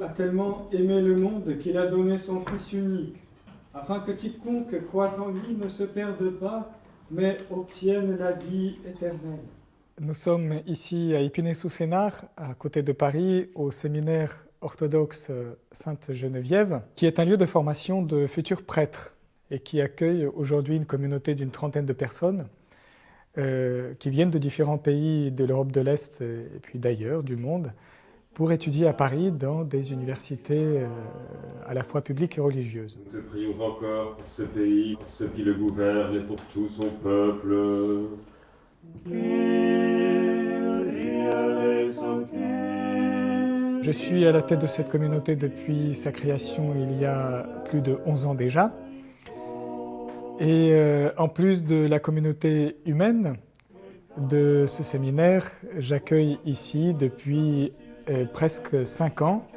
a tellement aimé le monde qu'il a donné son Fils unique, afin que quiconque croit en lui ne se perde pas, mais obtienne la vie éternelle. Nous sommes ici à Épinay-sous-Sénart, à côté de Paris, au séminaire orthodoxe Sainte-Geneviève, qui est un lieu de formation de futurs prêtres et qui accueille aujourd'hui une communauté d'une trentaine de personnes qui viennent de différents pays de l'Europe de l'Est et puis d'ailleurs, du monde, pour étudier à Paris dans des universités à la fois publiques et religieuses. Nous te prions encore pour ce pays, pour ceux qui le gouvernent et pour tout son peuple. Je suis à la tête de cette communauté depuis sa création il y a plus de 11 ans déjà. Et en plus de la communauté humaine de ce séminaire, j'accueille ici depuis presque 5 ans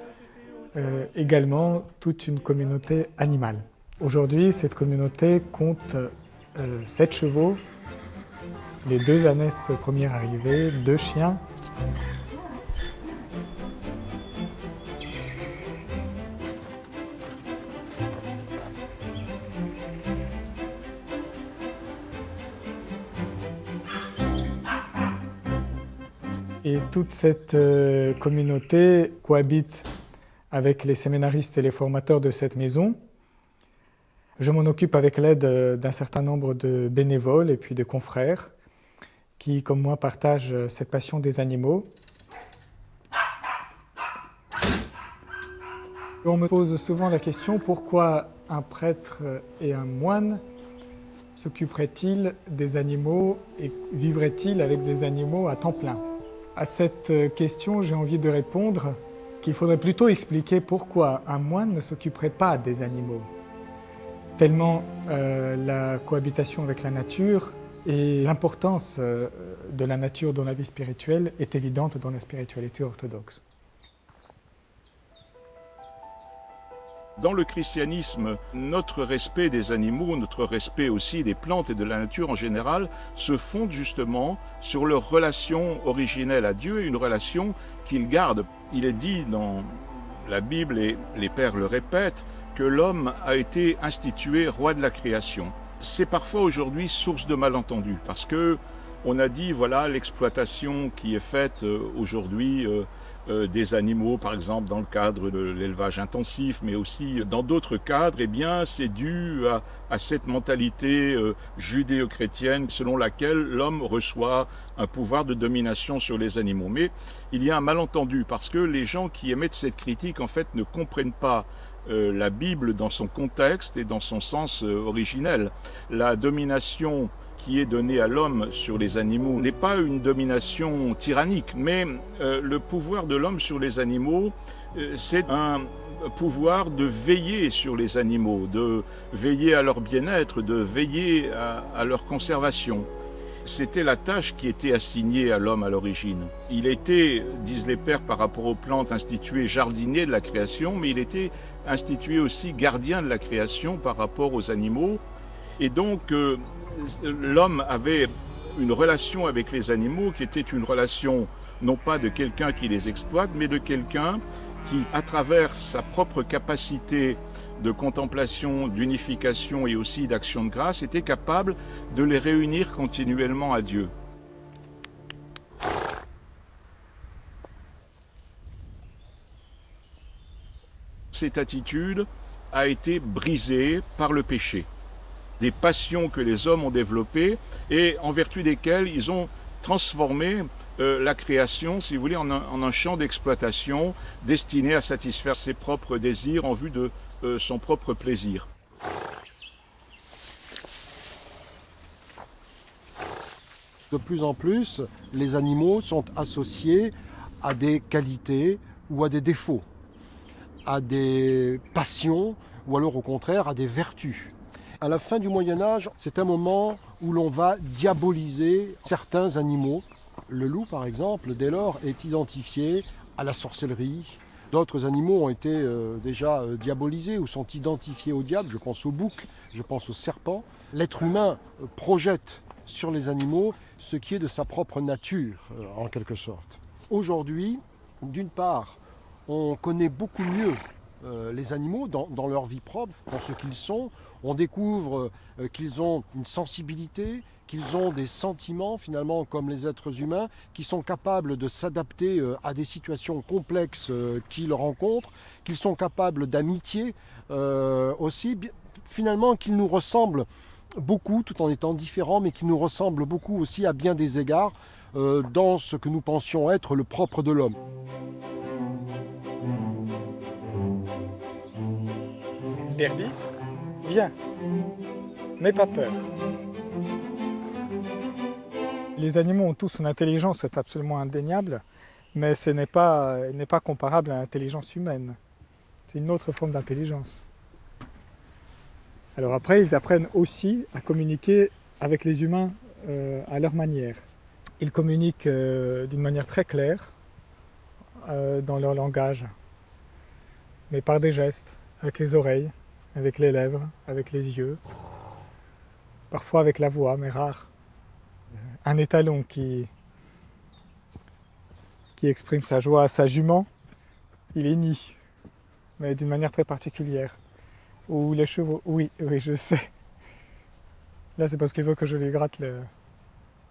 également toute une communauté animale. Aujourd'hui, cette communauté compte 7 chevaux, les 2 ânesses premières arrivées, 2 chiens. Et toute cette communauté cohabite avec les séminaristes et les formateurs de cette maison. Je m'en occupe avec l'aide d'un certain nombre de bénévoles et puis de confrères qui, comme moi, partagent cette passion des animaux. On me pose souvent la question pourquoi un prêtre et un moine s'occuperaient-ils des animaux et vivraient-ils avec des animaux à temps plein ? À cette question, j'ai envie de répondre qu'il faudrait plutôt expliquer pourquoi un moine ne s'occuperait pas des animaux. Tellement la cohabitation avec la nature et l'importance de la nature dans la vie spirituelle est évidente dans la spiritualité orthodoxe. Dans le christianisme, notre respect des animaux, notre respect aussi des plantes et de la nature en général, se fonde justement sur leur relation originelle à Dieu et une relation qu'ils gardent. Il est dit dans la Bible, et les pères le répètent, que l'homme a été institué roi de la création. C'est parfois aujourd'hui source de malentendus, parce que on a dit, voilà, l'exploitation qui est faite aujourd'hui des animaux, par exemple dans le cadre de l'élevage intensif, mais aussi dans d'autres cadres, eh bien, c'est dû à cette mentalité judéo-chrétienne selon laquelle l'homme reçoit un pouvoir de domination sur les animaux. Mais il y a un malentendu, parce que les gens qui émettent cette critique, en fait, ne comprennent pas la Bible dans son contexte et dans son sens originel. La domination qui est donnée à l'homme sur les animaux n'est pas une domination tyrannique, mais le pouvoir de l'homme sur les animaux, c'est un pouvoir de veiller sur les animaux, de veiller à leur bien-être, de veiller à leur conservation. C'était la tâche qui était assignée à l'homme à l'origine. Il était, disent les pères par rapport aux plantes, institué jardinier de la création, mais il était institué aussi gardien de la création par rapport aux animaux. Et donc, l'homme avait une relation avec les animaux qui était une relation non pas de quelqu'un qui les exploite, mais de quelqu'un qui, à travers sa propre capacité de contemplation, d'unification et aussi d'action de grâce, était capable de les réunir continuellement à Dieu. Cette attitude a été brisée par le péché. Des passions que les hommes ont développées et en vertu desquelles ils ont transformé la création, si vous voulez, en un champ d'exploitation destiné à satisfaire ses propres désirs en vue de son propre plaisir. De plus en plus, les animaux sont associés à des qualités ou à des défauts, à des passions ou alors au contraire à des vertus. À la fin du Moyen-Âge, c'est un moment où l'on va diaboliser certains animaux. Le loup, par exemple, dès lors, est identifié à la sorcellerie. D'autres animaux ont été déjà diabolisés ou sont identifiés au diable. Je pense au bouc, je pense au serpent. L'être humain projette sur les animaux ce qui est de sa propre nature, en quelque sorte. Aujourd'hui, d'une part, on connaît beaucoup mieux les animaux dans leur vie propre, dans ce qu'ils sont. On découvre qu'ils ont une sensibilité, qu'ils ont des sentiments finalement comme les êtres humains, qui sont capables de s'adapter à des situations complexes qu'ils rencontrent, qu'ils sont capables d'amitié aussi, finalement qu'ils nous ressemblent beaucoup tout en étant différents, mais qu'ils nous ressemblent beaucoup aussi à bien des égards dans ce que nous pensions être le propre de l'homme. Derby, viens, n'aie pas peur. Les animaux ont tous une intelligence, c'est absolument indéniable, mais ce n'est pas comparable à l'intelligence humaine. C'est une autre forme d'intelligence. Alors après, ils apprennent aussi à communiquer avec les humains à leur manière. Ils communiquent d'une manière très claire dans leur langage, mais par des gestes, avec les oreilles, avec les lèvres, avec les yeux, parfois avec la voix, mais rare. Un étalon qui exprime sa joie à sa jument, il hennit, mais d'une manière très particulière. Ou les chevaux, oui, je sais. Là, c'est parce qu'il veut que je lui gratte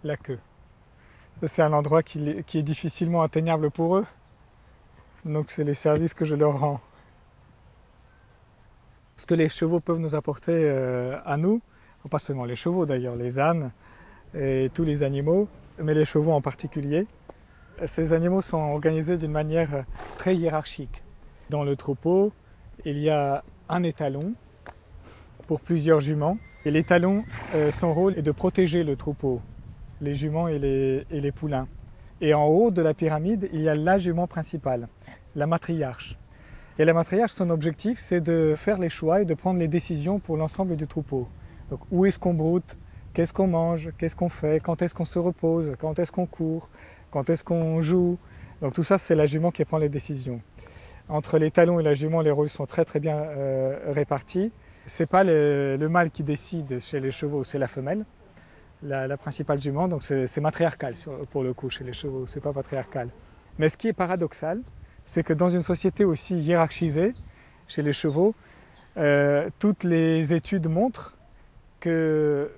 la queue. C'est un endroit qui est difficilement atteignable pour eux, donc c'est les services que je leur rends. Ce que les chevaux peuvent nous apporter à nous, pas seulement les chevaux d'ailleurs, les ânes et tous les animaux, mais les chevaux en particulier, ces animaux sont organisés d'une manière très hiérarchique. Dans le troupeau, il y a un étalon pour plusieurs juments. Et l'étalon, son rôle est de protéger le troupeau, les juments et les poulains. Et en haut de la pyramide, il y a la jument principale, la matriarche. Et la matriarche, son objectif, c'est de faire les choix et de prendre les décisions pour l'ensemble du troupeau. Donc, où est-ce qu'on broute, qu'est-ce qu'on mange, qu'est-ce qu'on fait, quand est-ce qu'on se repose, quand est-ce qu'on court, quand est-ce qu'on joue. Donc tout ça, c'est la jument qui prend les décisions. Entre les talons et la jument, les rôles sont très très bien répartis. Ce n'est pas le mâle qui décide chez les chevaux, c'est la femelle, la principale jument. Donc c'est matriarcal pour le coup chez les chevaux, c'est pas patriarcal. Mais ce qui est paradoxal, c'est que dans une société aussi hiérarchisée, chez les chevaux, toutes les études montrent que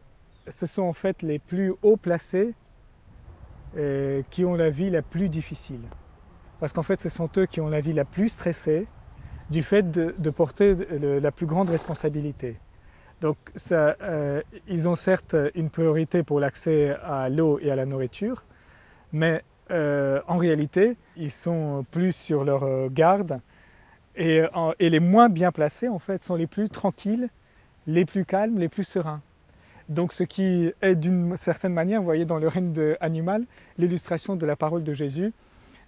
ce sont en fait les plus haut placés qui ont la vie la plus difficile. Parce qu'en fait, ce sont eux qui ont la vie la plus stressée du fait de porter la plus grande responsabilité. Donc, ils ont certes une priorité pour l'accès à l'eau et à la nourriture, mais en réalité, ils sont plus sur leur garde et les moins bien placés, en fait, sont les plus tranquilles, les plus calmes, les plus sereins. Donc ce qui est d'une certaine manière, vous voyez dans le règne animal, l'illustration de la parole de Jésus,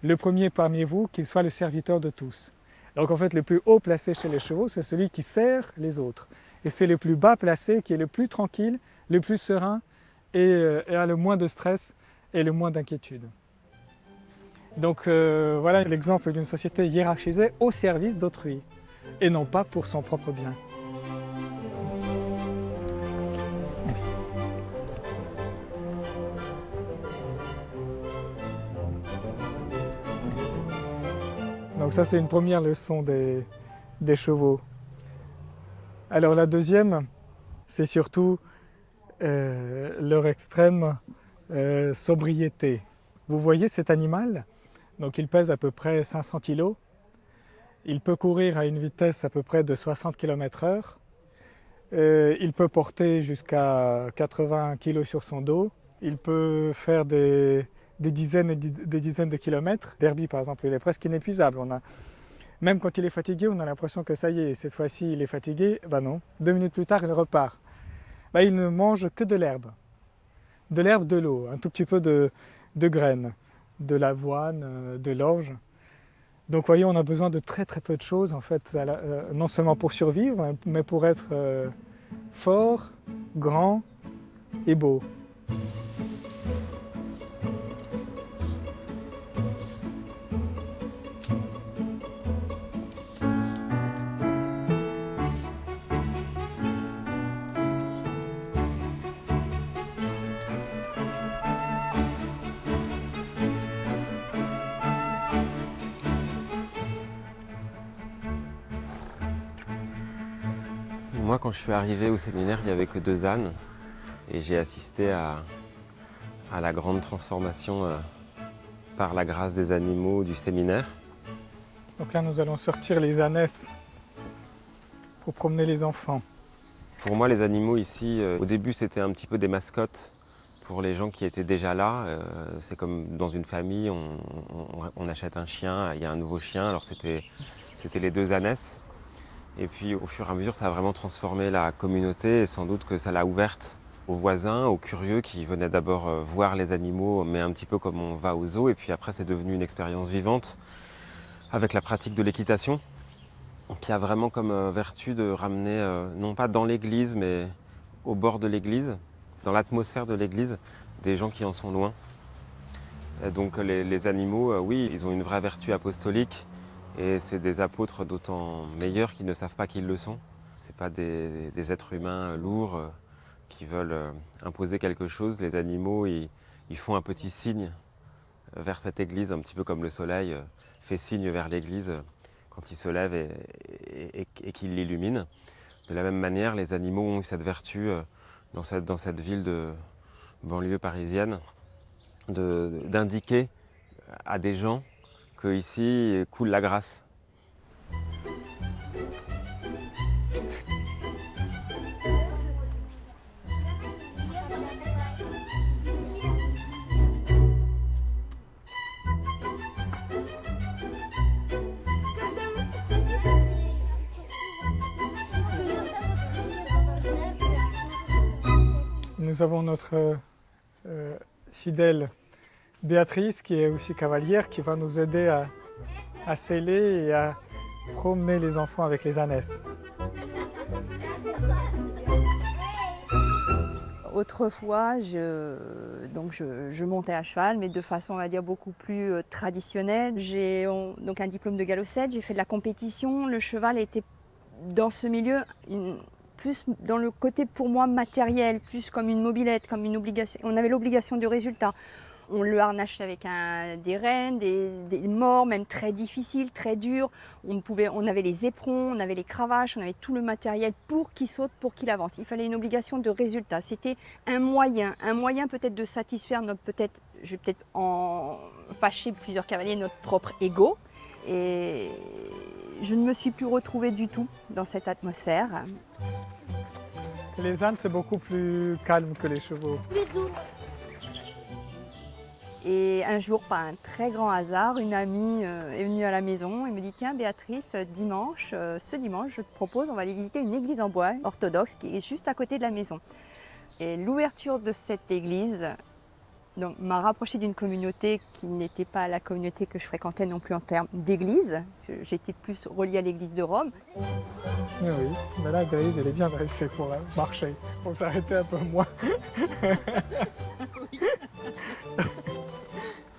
le premier parmi vous, qu'il soit le serviteur de tous. Donc en fait, le plus haut placé chez les chevaux, c'est celui qui sert les autres. Et c'est le plus bas placé qui est le plus tranquille, le plus serein et a le moins de stress et le moins d'inquiétude. Donc voilà l'exemple d'une société hiérarchisée au service d'autrui et non pas pour son propre bien. Donc ça, c'est une première leçon des chevaux. Alors la deuxième, c'est surtout leur extrême sobriété. Vous voyez cet animal, donc il pèse à peu près 500 kg. Il peut courir à une vitesse à peu près de 60 km/h. Il peut porter jusqu'à 80 kg sur son dos. Il peut faire des dizaines et des dizaines de kilomètres. Derby, par exemple, il est presque inépuisable. Même quand il est fatigué, on a l'impression que ça y est, cette fois-ci, il est fatigué. Ben non, 2 minutes plus tard, il repart. Ben, il ne mange que de l'herbe, de l'eau, un tout petit peu de graines, de l'avoine, de l'orge. Donc, vous voyez, on a besoin de très très peu de choses, en fait, non seulement pour survivre, mais pour être fort, grand et beau. Moi, quand je suis arrivé au séminaire, il n'y avait que 2 ânes et j'ai assisté à la grande transformation par la grâce des animaux du séminaire. Donc là, nous allons sortir les ânesses pour promener les enfants. Pour moi, les animaux ici, au début, c'était un petit peu des mascottes pour les gens qui étaient déjà là. C'est comme dans une famille, on achète un chien, il y a un nouveau chien. Alors c'était les 2 ânesses. Et puis au fur et à mesure, ça a vraiment transformé la communauté et sans doute que ça l'a ouverte aux voisins, aux curieux qui venaient d'abord voir les animaux, mais un petit peu comme on va au zoo. Et puis après, c'est devenu une expérience vivante avec la pratique de l'équitation, qui a vraiment comme vertu de ramener, non pas dans l'église, mais au bord de l'église, dans l'atmosphère de l'église, des gens qui en sont loin. Et donc les animaux, oui, ils ont une vraie vertu apostolique. Et c'est des apôtres d'autant meilleurs qu'ils ne savent pas qu'ils le sont. Ce n'est pas des êtres humains lourds qui veulent imposer quelque chose. Les animaux, ils font un petit signe vers cette église, un petit peu comme le soleil fait signe vers l'église quand il se lève et qu'il l'illumine. De la même manière, les animaux ont eu cette vertu dans cette ville de banlieue parisienne d'indiquer à des gens qu'ici coule la grâce. Nous avons notre fidèle Béatrice, qui est aussi cavalière, qui va nous aider à sceller et à promener les enfants avec les ânesses. Autrefois, je montais à cheval, mais de façon, on va dire, beaucoup plus traditionnelle. J'ai donc un diplôme de galopette, j'ai fait de la compétition. Le cheval était dans ce milieu plus dans le côté, pour moi, matériel, plus comme une mobilette, comme une obligation. On avait l'obligation du résultat. On le harnachait avec des rênes, des morts, même très difficiles, très durs. On avait les éperons, on avait les cravaches, on avait tout le matériel pour qu'il saute, pour qu'il avance. Il fallait une obligation de résultat. C'était un moyen peut-être de satisfaire je vais peut-être en fâcher plusieurs cavaliers, notre propre ego. Et je ne me suis plus retrouvée du tout dans cette atmosphère. Les ânes, c'est beaucoup plus calme que les chevaux. Et un jour, par un très grand hasard, une amie est venue à la maison et me dit « Tiens Béatrice, ce dimanche, je te propose, on va aller visiter une église en bois orthodoxe qui est juste à côté de la maison. » Et l'ouverture de cette église m'a rapprochée d'une communauté qui n'était pas la communauté que je fréquentais non plus en termes d'église. J'étais plus reliée à l'église de Rome. Oui, mais là, David, elle est bien dressée pour marcher, pour s'arrêter un peu moins.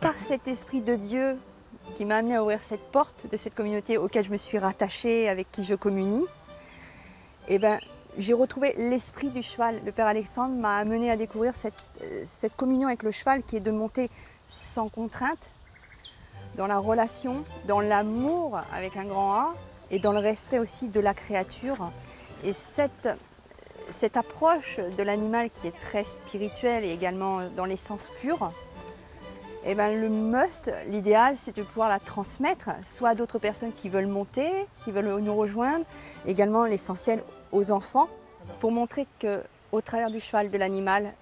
Par cet esprit de Dieu qui m'a amené à ouvrir cette porte de cette communauté auquel je me suis rattachée, avec qui je communie, j'ai retrouvé l'esprit du cheval. Le Père Alexandre m'a amené à découvrir cette communion avec le cheval qui est de monter sans contrainte, dans la relation, dans l'amour avec un grand A et dans le respect aussi de la créature. Et cette approche de l'animal qui est très spirituelle et également dans l'essence pure, le must, l'idéal, c'est de pouvoir la transmettre, soit à d'autres personnes qui veulent monter, qui veulent nous rejoindre, également l'essentiel aux enfants, pour montrer qu'au travers du cheval, de l'animal,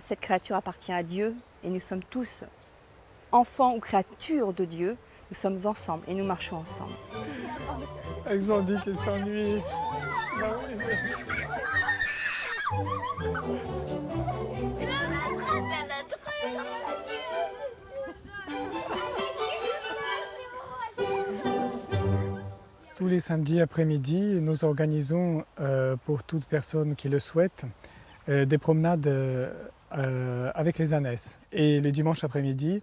cette créature appartient à Dieu et nous sommes tous enfants ou créatures de Dieu, nous sommes ensemble et nous marchons ensemble. Ils ont dit qu'ils s'ennuient. Tous les samedis après-midi, nous organisons pour toute personne qui le souhaite des promenades avec les ânesses. Et le dimanche après-midi,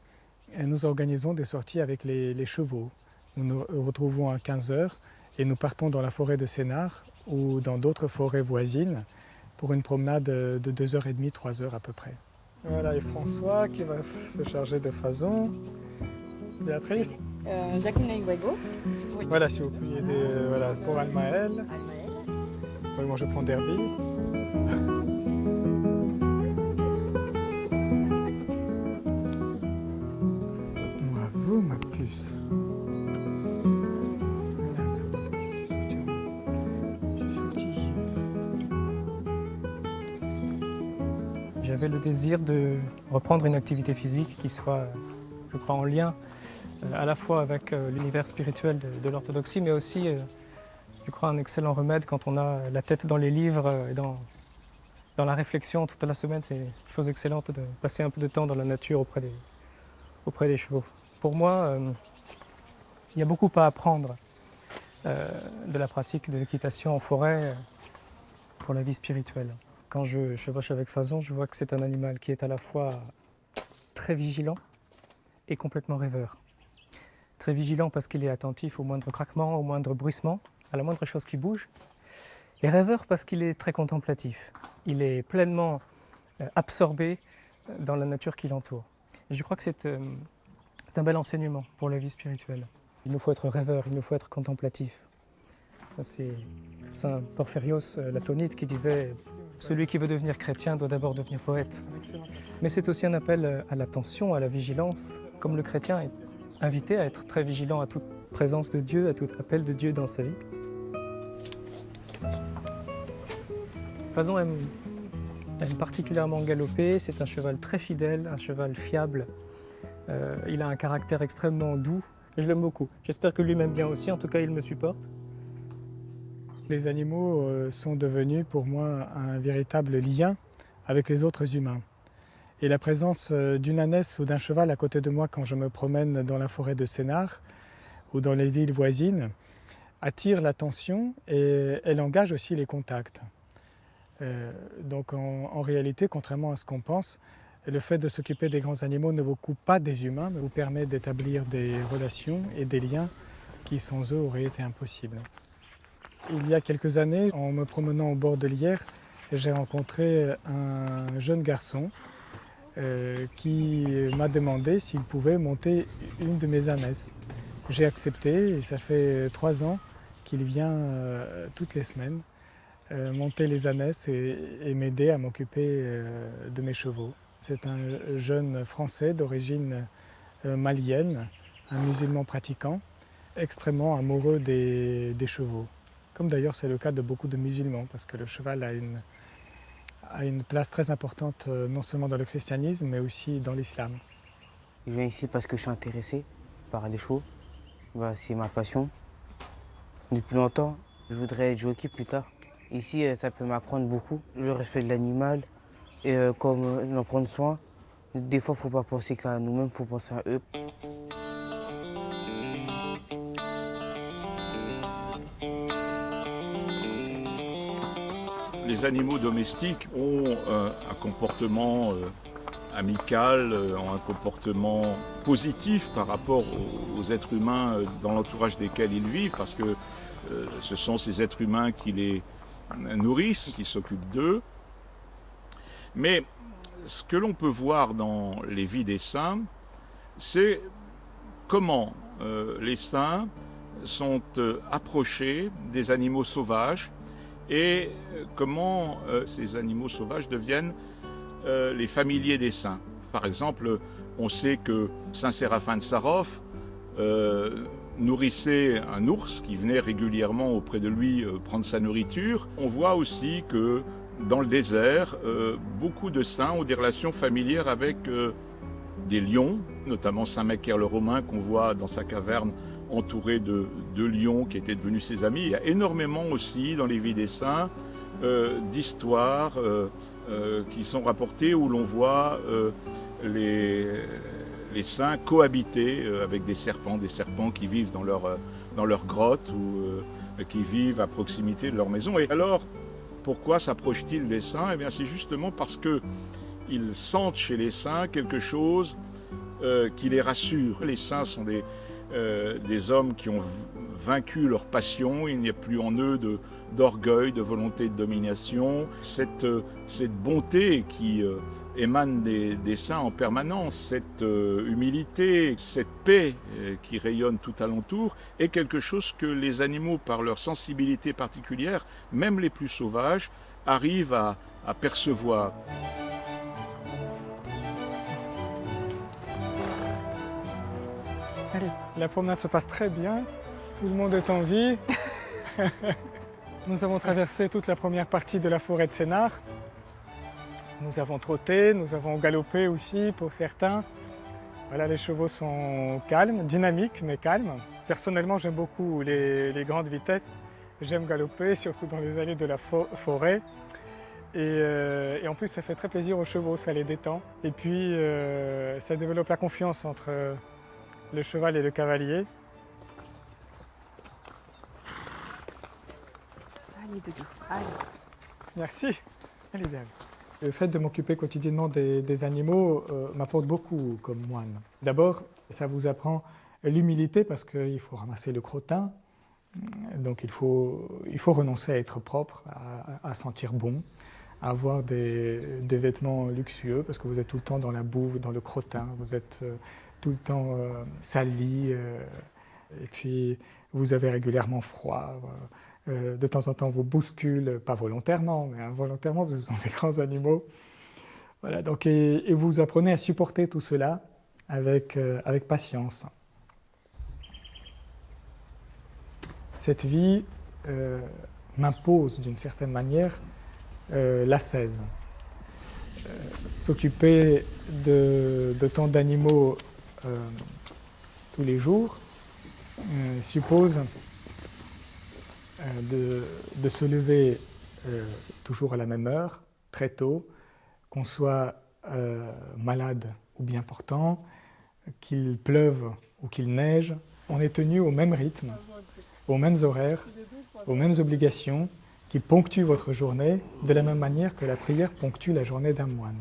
nous organisons des sorties avec les chevaux. Nous nous retrouvons à 15h et nous partons dans la forêt de Sénart ou dans d'autres forêts voisines pour une promenade de 2h30, 3h à peu près. Voilà, et François qui va se charger de Fason. Béatrice. Jacqueline Aiguago. Voilà, si vous pouviez aider pour Almaël. Moi, je prends d'Herbie. Bravo, ma puce. J'avais le désir de reprendre une activité physique qui soit, je crois, en lien à la fois avec l'univers spirituel de l'orthodoxie, mais aussi, je crois, un excellent remède quand on a la tête dans les livres et dans la réflexion toute la semaine. C'est une chose excellente de passer un peu de temps dans la nature auprès des chevaux. Pour moi, il y a beaucoup à apprendre de la pratique de l'équitation en forêt pour la vie spirituelle. Quand je chevauche avec Fason, je vois que c'est un animal qui est à la fois très vigilant et complètement rêveur. Très vigilant parce qu'il est attentif au moindre craquement, au moindre bruissement, à la moindre chose qui bouge. Et rêveur parce qu'il est très contemplatif. Il est pleinement absorbé dans la nature qui l'entoure. Et je crois que c'est un bel enseignement pour la vie spirituelle. Il nous faut être rêveur, il nous faut être contemplatif. C'est Saint Porphyrios l'Atonite qui disait « Celui qui veut devenir chrétien doit d'abord devenir poète ». Mais c'est aussi un appel à l'attention, à la vigilance, comme le chrétien est invité à être très vigilant à toute présence de Dieu, à tout appel de Dieu dans sa vie. Fason aime particulièrement galoper, c'est un cheval très fidèle, un cheval fiable. Il a un caractère extrêmement doux, et je l'aime beaucoup. J'espère que lui m'aime bien aussi, en tout cas il me supporte. Les animaux sont devenus pour moi un véritable lien avec les autres humains. Et la présence d'une ânesse ou d'un cheval à côté de moi quand je me promène dans la forêt de Sénart ou dans les villes voisines attire l'attention et elle engage aussi les contacts. Donc en réalité, contrairement à ce qu'on pense, le fait de s'occuper des grands animaux ne vous coupe pas des humains, mais vous permet d'établir des relations et des liens qui sans eux auraient été impossibles. Il y a quelques années, en me promenant au bord de l'Yerres, j'ai rencontré un jeune garçon qui m'a demandé s'il pouvait monter une de mes ânesses. J'ai accepté et ça fait 3 ans qu'il vient toutes les semaines monter les ânesses et m'aider à m'occuper de mes chevaux. C'est un jeune Français d'origine malienne, un musulman pratiquant, extrêmement amoureux des chevaux. Comme d'ailleurs c'est le cas de beaucoup de musulmans, parce que le cheval a une place très importante non seulement dans le christianisme, mais aussi dans l'islam. Je viens ici parce que je suis intéressé par les chevaux. C'est ma passion. Depuis longtemps, je voudrais être jockey plus tard. Ici, ça peut m'apprendre beaucoup, le respect de l'animal et comme en prendre soin. Des fois, il ne faut pas penser qu'à nous-mêmes, il faut penser à eux. Les animaux domestiques ont un comportement amical, ont un comportement positif par rapport aux êtres humains dans l'entourage desquels ils vivent, parce que ce sont ces êtres humains qui les nourrissent, qui s'occupent d'eux. Mais ce que l'on peut voir dans les vies des saints, c'est comment les saints sont approchés des animaux sauvages et comment ces animaux sauvages deviennent les familiers des saints. Par exemple, on sait que saint Séraphin de Sarov nourrissait un ours qui venait régulièrement auprès de lui prendre sa nourriture. On voit aussi que dans le désert, beaucoup de saints ont des relations familières avec des lions, notamment saint Macaire le Romain qu'on voit dans sa caverne entouré de lions qui étaient devenus ses amis. Il y a énormément aussi dans les vies des saints d'histoires qui sont rapportées où l'on voit les saints cohabiter avec des serpents qui vivent dans leur grotte ou qui vivent à proximité de leur maison. Et alors, pourquoi s'approchent-ils des saints? Eh bien, c'est justement parce qu'ils sentent chez les saints quelque chose qui les rassure. Les saints sont des hommes qui ont vaincu leur passion. Il n'y a plus en eux d'orgueil, de volonté de domination. Cette bonté qui émane des saints en permanence, cette humilité, cette paix qui rayonne tout alentour, est quelque chose que les animaux, par leur sensibilité particulière, même les plus sauvages, arrivent à percevoir. Allez, la promenade se passe très bien, tout le monde est en vie. Nous avons traversé toute la première partie de la forêt de Sénart. Nous avons trotté, nous avons galopé aussi pour certains. Voilà, les chevaux sont calmes, dynamiques mais calmes. Personnellement, j'aime beaucoup les grandes vitesses. J'aime galoper, surtout dans les allées de la forêt. Et en plus, ça fait très plaisir aux chevaux, ça les détend. Et puis, ça développe la confiance entre le cheval et le cavalier. Allez, Doudou, allez. Merci. Allez, Diane. Le fait de m'occuper quotidiennement des animaux m'apporte beaucoup comme moine. D'abord, ça vous apprend l'humilité parce qu'il faut ramasser le crottin. Donc il faut renoncer à être propre, à sentir bon, à avoir des vêtements luxueux parce que vous êtes tout le temps dans la boue, dans le crottin, vous êtes tout le temps sali, et puis vous avez régulièrement froid. De temps en temps, on vous bouscule, pas volontairement, mais involontairement, parce que ce sont des grands animaux. Voilà, donc, et vous apprenez à supporter tout cela avec patience. Cette vie m'impose d'une certaine manière l'ascèse. S'occuper de tant d'animaux tous les jours suppose de se lever toujours à la même heure, très tôt, qu'on soit malade ou bien portant, qu'il pleuve ou qu'il neige. On est tenu au même rythme, aux mêmes horaires, aux mêmes obligations qui ponctuent votre journée de la même manière que la prière ponctue la journée d'un moine.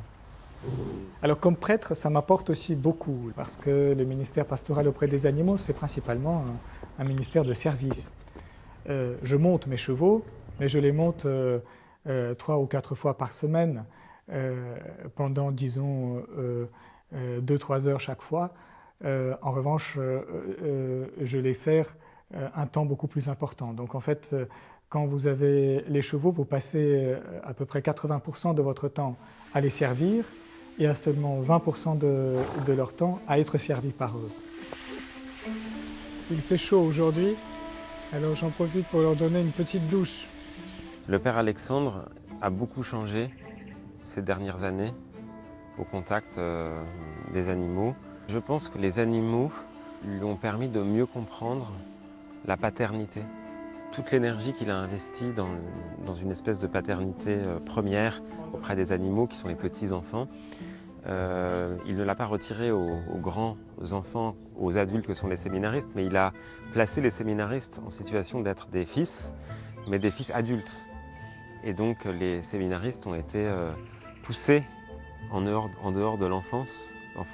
Alors comme prêtre, ça m'apporte aussi beaucoup parce que le ministère pastoral auprès des animaux, c'est principalement un ministère de service. Je monte mes chevaux, mais je les monte 3 ou 4 fois par semaine pendant, disons, 2-3 heures chaque fois. En revanche, je les sers un temps beaucoup plus important. Donc en fait, quand vous avez les chevaux, vous passez à peu près 80% de votre temps à les servir et à seulement 20% de leur temps à être servi par eux. Il fait chaud aujourd'hui, alors j'en profite pour leur donner une petite douche. Le père Alexandre a beaucoup changé ces dernières années au contact des animaux. Je pense que les animaux lui ont permis de mieux comprendre la paternité. Toute l'énergie qu'il a investie dans une espèce de paternité première auprès des animaux qui sont les petits-enfants, il ne l'a pas retirée aux grands enfants, aux adultes que sont les séminaristes, mais il a placé les séminaristes en situation d'être des fils, mais des fils adultes. Et donc les séminaristes ont été poussés en dehors de l'enfance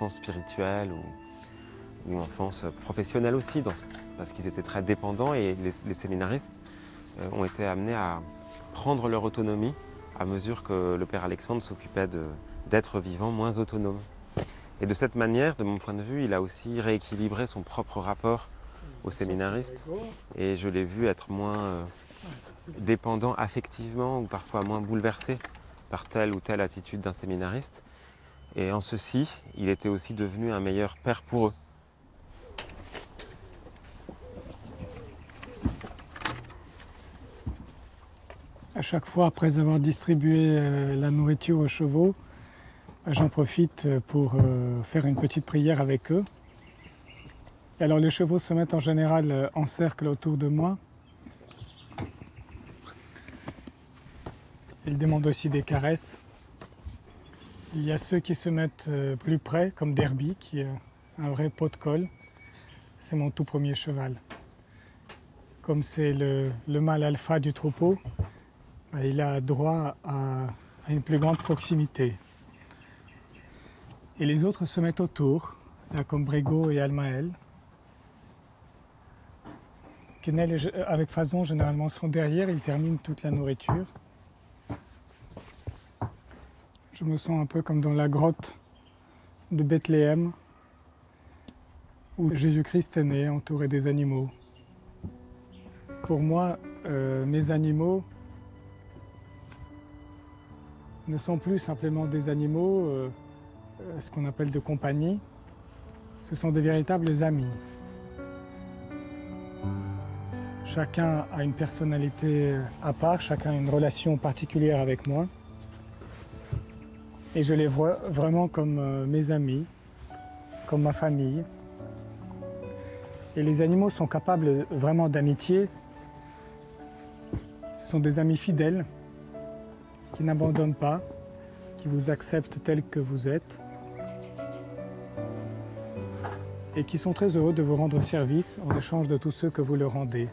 spirituelle ou enfance professionnelle aussi, parce qu'ils étaient très dépendants et les séminaristes ont été amenés à prendre leur autonomie à mesure que le père Alexandre s'occupait d'êtres vivants moins autonomes. Et de cette manière, de mon point de vue, il a aussi rééquilibré son propre rapport aux séminaristes et je l'ai vu être moins dépendant affectivement ou parfois moins bouleversé par telle ou telle attitude d'un séminariste. Et en ceci, il était aussi devenu un meilleur père pour eux. À chaque fois, après avoir distribué la nourriture aux chevaux, j'en profite pour faire une petite prière avec eux. Et alors les chevaux se mettent en général en cercle autour de moi. Ils demandent aussi des caresses. Il y a ceux qui se mettent plus près, comme Derby, qui est un vrai pot de colle. C'est mon tout premier cheval. Comme c'est le mâle alpha du troupeau, il a droit à une plus grande proximité. Et les autres se mettent autour, là, comme Brégo et Almaël. Quesnel avec Fason généralement sont derrière, ils terminent toute la nourriture. Je me sens un peu comme dans la grotte de Bethléem, où Jésus-Christ est né, entouré des animaux. Pour moi, mes animaux ne sont plus simplement des animaux, ce qu'on appelle de compagnie. Ce sont des véritables amis. Chacun a une personnalité à part, chacun a une relation particulière avec moi. Et je les vois vraiment comme mes amis, comme ma famille. Et les animaux sont capables vraiment d'amitié. Ce sont des amis fidèles qui n'abandonnent pas, qui vous acceptent tel que vous êtes et qui sont très heureux de vous rendre service en échange de tous ceux que vous leur rendez.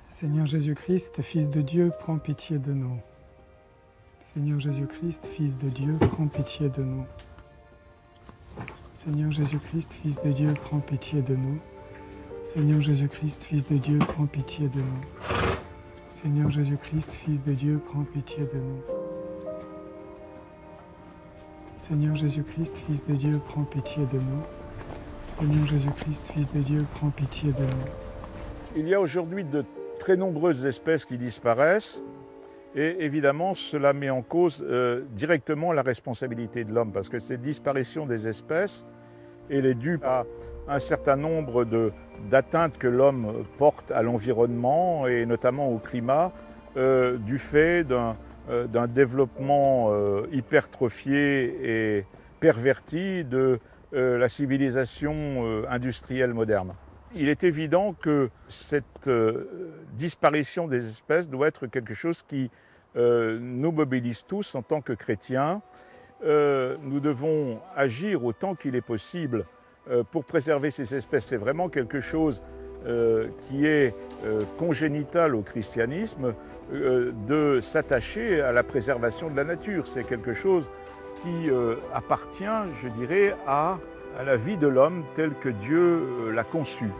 Seigneur Jésus-Christ, Fils de Dieu, prends pitié de nous. Seigneur Jésus-Christ, Fils de Dieu, prends pitié de nous. Seigneur Jésus-Christ, Fils de Dieu, prends pitié de nous. Seigneur Jésus-Christ, Fils de Dieu, prends pitié de nous. Seigneur Jésus-Christ, Fils de Dieu, prends pitié de nous. Seigneur Jésus-Christ, Fils de Dieu, prends pitié de nous. Seigneur Jésus-Christ, Fils de Dieu, prends pitié de nous. Il y a aujourd'hui de très nombreuses espèces qui disparaissent et évidemment cela met en cause directement la responsabilité de l'homme parce que cette disparition des espèces elle est due à un certain nombre d'atteintes que l'homme porte à l'environnement et notamment au climat du fait d'un développement hypertrophié et perverti de la civilisation industrielle moderne. Il est évident que cette disparition des espèces doit être quelque chose qui nous mobilise tous en tant que chrétiens. Nous devons agir autant qu'il est possible pour préserver ces espèces. C'est vraiment quelque chose qui est congénital au christianisme, de s'attacher à la préservation de la nature. C'est quelque chose qui appartient, je dirais, à la vie de l'homme telle que Dieu l'a conçue.